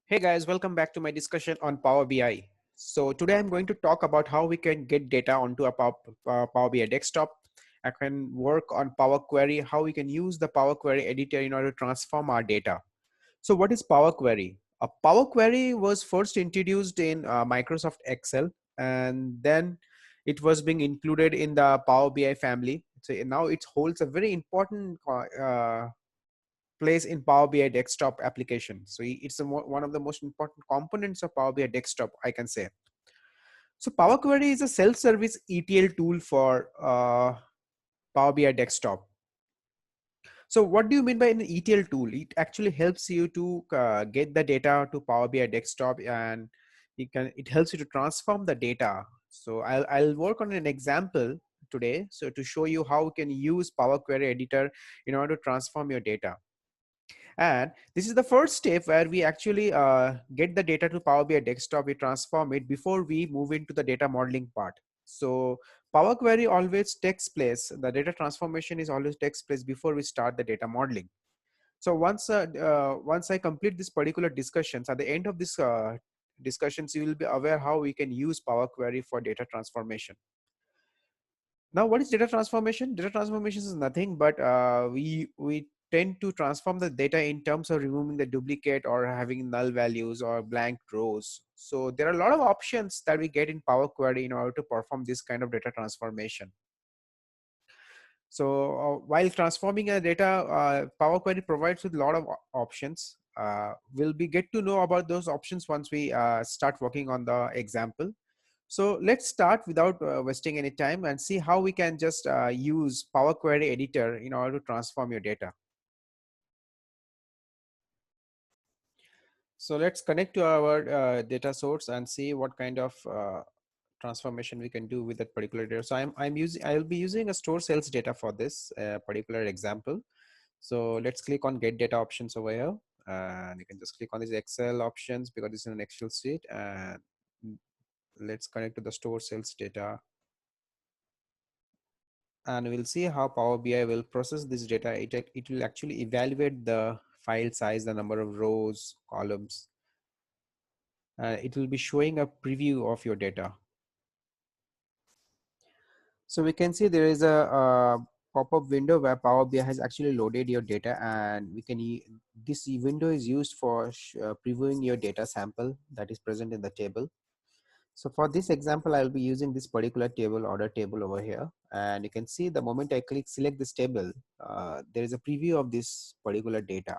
Hey guys, welcome back to my discussion on Power BI. So today I'm going to talk about how we can get data onto a Power BI desktop. I can work on Power Query, how we can use the Power Query editor in order to transform our data. So what is Power Query? A Power Query was first introduced in Microsoft Excel, and then it was being included in the Power BI family. So now it holds a very important place in Power BI desktop application. So it's one of the most important components of Power BI desktop, I can say. So Power Query is a self-service ETL tool for Power BI desktop. So what do you mean by an ETL tool? It actually helps you to get the data to Power BI desktop, and it helps you to transform the data. So I'll work on an example today, so to show you how you can use Power Query editor in order to transform your data. And this is the first step where we actually get the data to Power BI desktop, we transform it before we move into the data modeling part. So Power Query always takes place, the data transformation is always takes place before we start the data modeling. So once I complete this particular discussions, at the end of this discussions, you will be aware how we can use Power Query for data transformation. Now, what is data transformation? Data transformation is nothing but we tend to transform the data in terms of removing the duplicate or having null values or blank rows. So there are a lot of options that we get in Power Query in order to perform this kind of data transformation. So while transforming a data, Power Query provides with a lot of options. We'll be get to know about those options once we start working on the example. So let's start without wasting any time and see how we can just use Power Query editor in order to transform your data. So let's connect to our data source and see what kind of transformation we can do with that particular data. So I'll be using a store sales data for this particular example. So let's click on get data options over here, and you can just click on these Excel options because this is an Excel sheet, and let's connect to the store sales data, and we'll see how Power BI will process this data. It will actually evaluate the file size, the number of rows, columns. It will be showing a preview of your data. So we can see there is a pop-up window where Power BI has actually loaded your data, and this window is used for previewing your data sample that is present in the table. So for this example, I'll be using this particular table, order table over here. And you can see the moment I select this table, there is a preview of this particular data.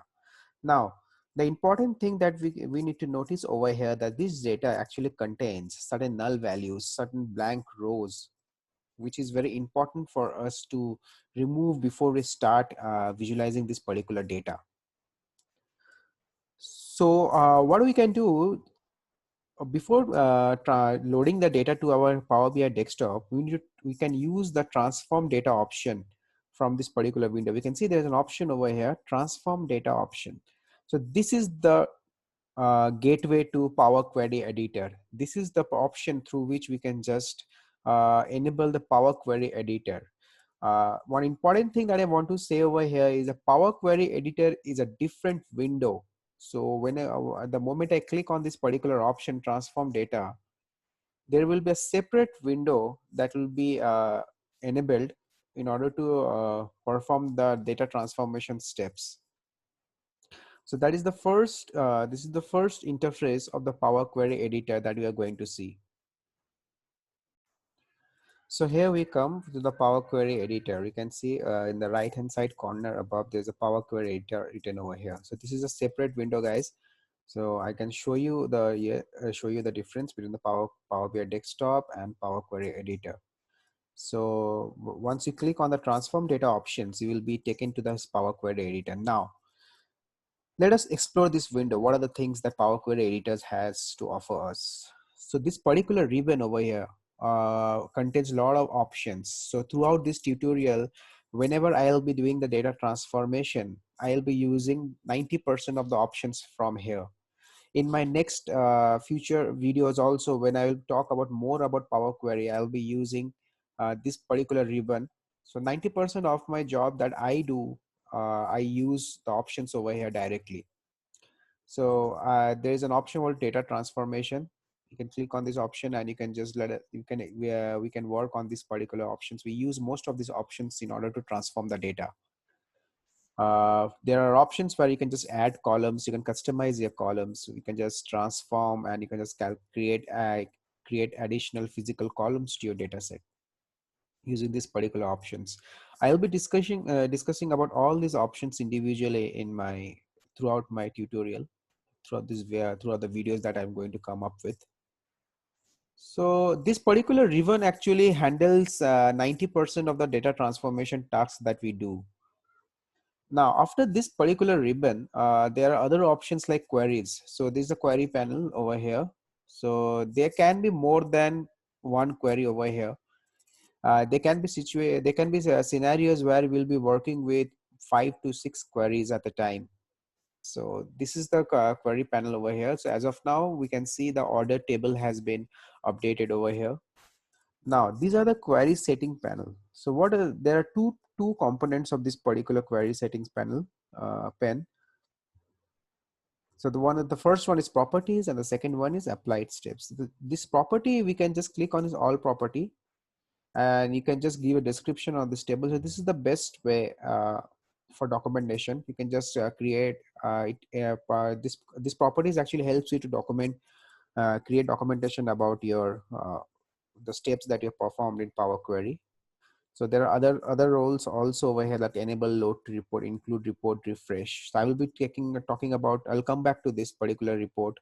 Now, the important thing that we need to notice over here that this data actually contains certain null values, certain blank rows, which is very important for us to remove before we start visualizing this particular data. So what we can do before loading the data to our Power BI desktop, we can use the transform data option from this particular window. We can see there's an option over here, transform data option. So this is the gateway to Power Query editor. This is the option through which we can just enable the Power Query editor. One important thing that I want to say over here is a Power Query editor is a different window. So the moment I click on this particular option, transform data, there will be a separate window that will be enabled in order to perform the data transformation steps. So that is the first, this is the first interface of the Power Query editor that we are going to see. So here we come to the Power Query editor. You can see in the right hand side corner above, there's a Power Query editor written over here. So this is a separate window, guys. So I can show you the difference between the Power BI desktop and Power Query editor. So once you click on the transform data options, you will be taken to this Power Query editor. Now, let us explore this window. What are the things that Power Query editors has to offer us? So this particular ribbon over here contains a lot of options. So throughout this tutorial, whenever I'll be doing the data transformation, I'll be using 90% of the options from here. In my next future videos also, when I will talk about more about Power Query, I'll be using this particular ribbon. So 90% of my job that I do, I use the options over here directly. So there is an option called data transformation. You can click on this option and you can just let it, we can work on these particular options. We use most of these options in order to transform the data. There are options where you can just add columns, you can customize your columns, you can just transform, and you can just create additional physical columns to your data set using these particular options. I'll be discussing about all these options individually in my throughout my tutorial, throughout the videos that I'm going to come up with. So this particular ribbon actually handles 90% of the data transformation tasks that we do. Now, after this particular ribbon, there are other options like queries. So this is a query panel over here. So there can be more than one query over here. They can be scenarios where we'll be working with 5 to 6 queries at a time. So this is the query panel over here. So as of now, we can see the order table has been updated over here. Now these are the query setting panel. So there are two components of this particular query settings panel pen. So the first one is properties and the second one is applied steps. This property, we can just click on this all property and you can just give a description of this table. So this is the best way for documentation. You can just create this properties actually helps you to create documentation about your the steps that you performed in Power Query. So there are other roles also over here that enable load to report, include report refresh. So I will be talking about, I'll come back to this particular report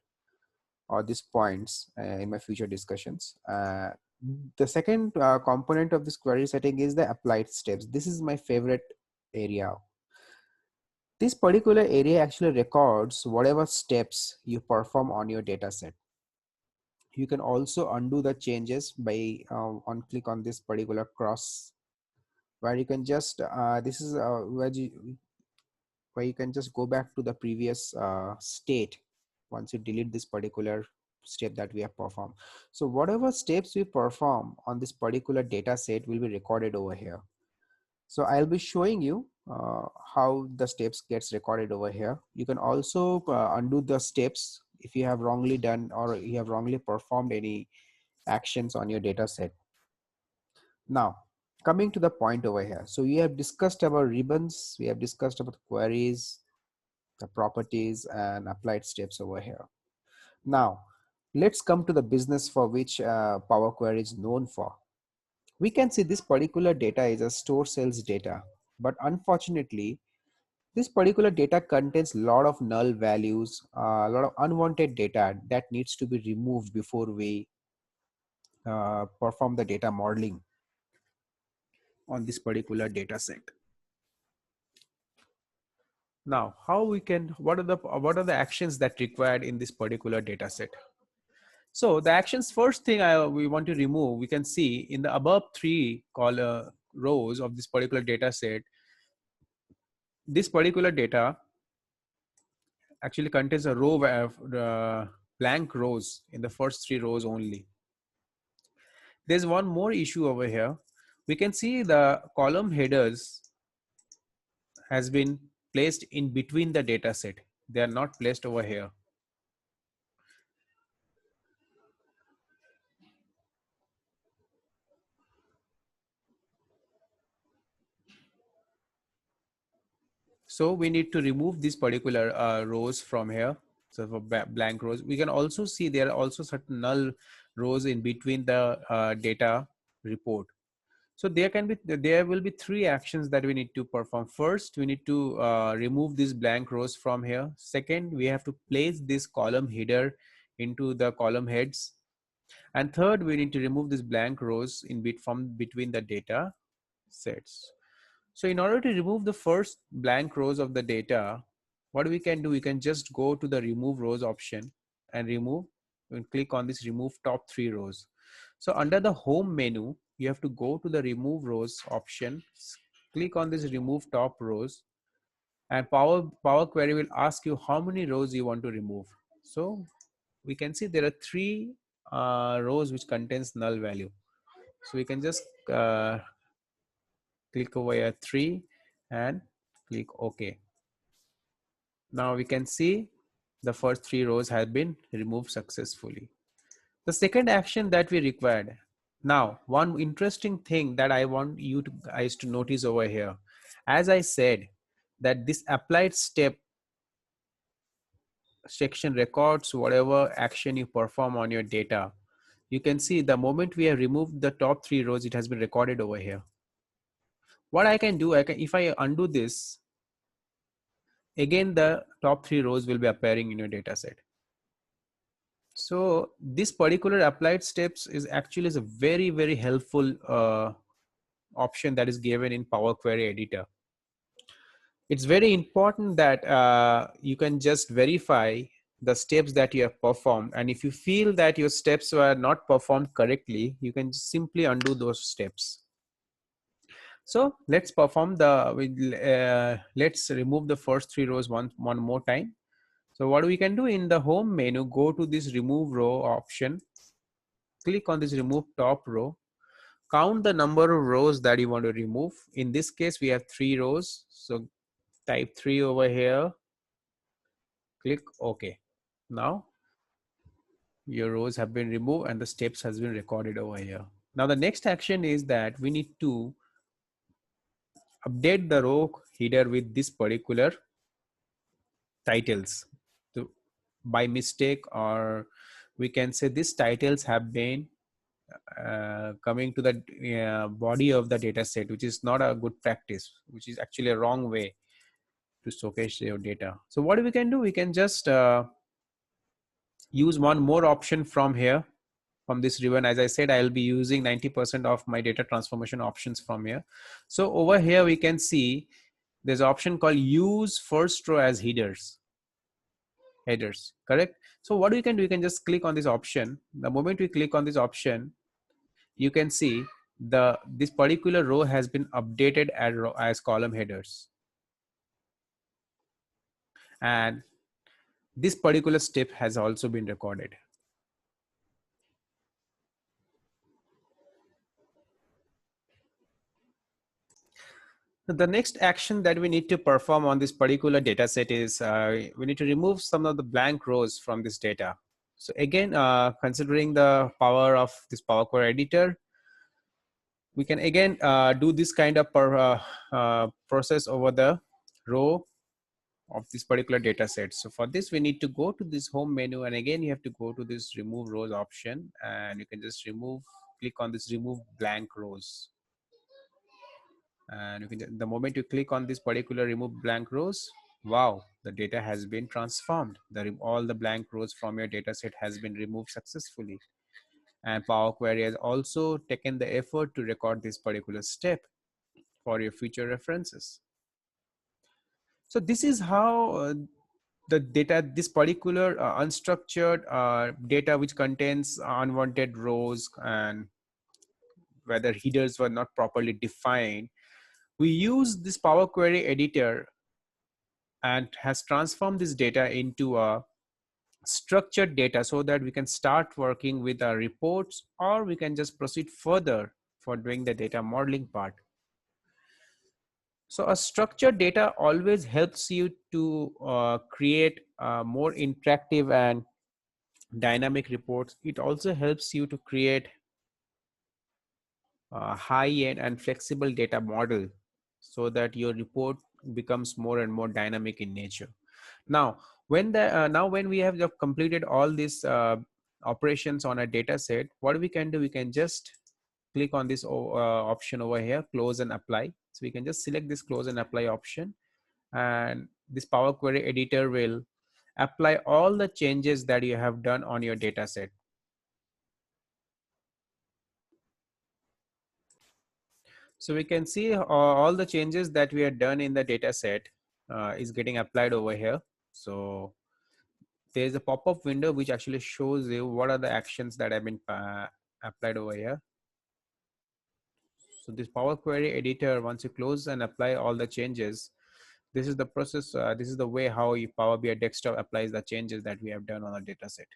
or these points in my future discussions. The second component of this query setting is the applied steps. This is my favorite area. This particular area actually records whatever steps you perform on your data set. You can also undo the changes by on click on this particular cross, where you can just this is where you can just go back to the previous state once you delete this particular step that we have performed. So whatever steps we perform on this particular data set will be recorded over here. So I'll be showing you how the steps gets recorded over here. You can also undo the steps if you have wrongly done or you have wrongly performed any actions on your data set. Now, coming to the point over here. So we have discussed about ribbons, we have discussed about queries, the properties and applied steps over here. Now, let's come to the business for which Power Query is known for. We can see this particular data is a store sales data, but unfortunately, this particular data contains a lot of null values, a lot of unwanted data that needs to be removed before we perform the data modeling on this particular data set. Now, what are the actions that required in this particular data set? So the actions, first thing we want to remove, we can see in the above 3 rows of this particular data set, this particular data actually contains a row of blank rows in the first 3 rows only. There's one more issue over here. We can see the column headers has been placed in between the data set. They are not placed over here. So we need to remove these particular rows from here. So for blank rows, we can also see there are also certain null rows in between the data report. So there will be 3 actions that we need to perform. First, we need to remove these blank rows from here. Second, we have to place this column header into the column heads. And third, we need to remove these blank rows from between the data sets. So in order to remove the first blank rows of the data, what we can do, we can just go to the remove rows option and click on this remove top 3 rows. So under the home menu, you have to go to the remove rows option, click on this remove top rows, and Power Query will ask you how many rows you want to remove. So we can see there are 3 rows which contains null value. So we can just click over here 3 and click OK. Now we can see The first 3 rows have been removed successfully. The second action that we required. Now, one interesting thing that I want you guys to notice over here, as I said, that this applied step section records whatever action you perform on your data. You can see the moment we have removed the top 3 rows, it has been recorded over here. What I can do, if I undo this, again the top 3 rows will be appearing in your data set. So this particular applied steps is actually a very, very helpful option that is given in Power Query Editor. It's very important that you can just verify the steps that you have performed, and if you feel that your steps were not performed correctly, you can simply undo those steps. So let's perform let's remove the first 3 rows one more time. So what we can do, in the home menu, go to this remove row option, click on this remove top row, count the number of rows that you want to remove. In this case we have 3 rows, so type 3 over here, click OK. Now your rows have been removed and the steps has been recorded over here. Now the next action is that we need to update the row header with this particular titles. So by mistake, or we can say these titles have been coming to the body of the data set, which is not a good practice, which is actually a wrong way to showcase your data. So what we can do, we can just use one more option from here, from this ribbon. As I said, I'll be using 90% of my data transformation options from here. So over here we can see there's an option called use first row as headers, correct? So what we can do, you can just click on this option. The moment we click on this option, you can see this particular row has been updated as column headers, and this particular step has also been recorded. The next action that we need to perform on this particular data set is we need to remove some of the blank rows from this data. So again, considering the power of this Power Query Editor, we can again do this kind of process over the row of this particular data set. So for this, we need to go to this home menu, and again you have to go to this remove rows option, and you can just click on this remove blank rows. And you can, the moment you click on this particular remove blank rows, wow, the data has been transformed. All the blank rows from your data set has been removed successfully. And Power Query has also taken the effort to record this particular step for your future references. So this is how the data, this particular unstructured data which contains unwanted rows and whether headers were not properly defined, we use this Power Query Editor and has transformed this data into a structured data so that we can start working with our reports, or we can just proceed further for doing the data modeling part. So a structured data always helps you to create more interactive and dynamic reports. It also helps you to create a high-end and flexible data model so that your report becomes more and more dynamic in nature. Now, when we have completed all these operations on a data set, what we can do, we can just click on this option over here, close and apply. So we can just select this close and apply option, and this Power Query Editor will apply all the changes that you have done on your data set. So we can see all the changes that we have done in the data set is getting applied over here. So there's a pop-up window which actually shows you what are the actions that have been applied over here. So this Power Query Editor, once you close and apply all the changes, this is the process, this is the way how Power BI Desktop applies the changes that we have done on the data set.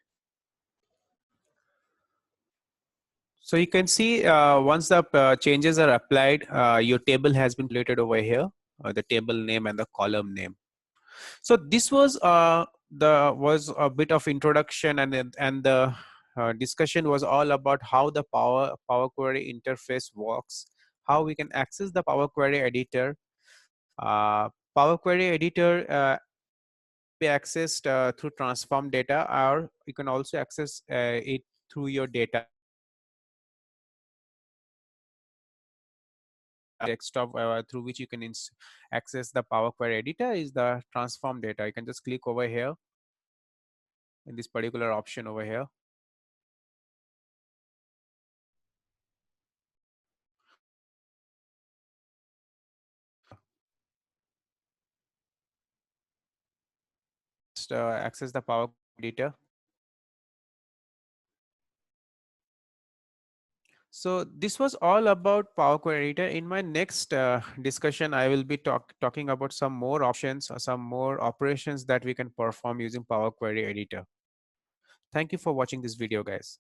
So you can see once the changes are applied, your table has been created over here, the table name and the column name. So this was the was a bit of introduction, and the discussion was all about how the Power Query interface works, how we can access the Power Query editor. Power Query editor be accessed through transform data, or you can also access it through your data desktop, through which you can access the Power Query editor is the transform data. You can just click over here in this particular option over here. Just, access the Power editor. So this was all about Power Query Editor. In my next discussion, I will be talking about some more options or some more operations that we can perform using Power Query Editor. Thank you for watching this video, guys.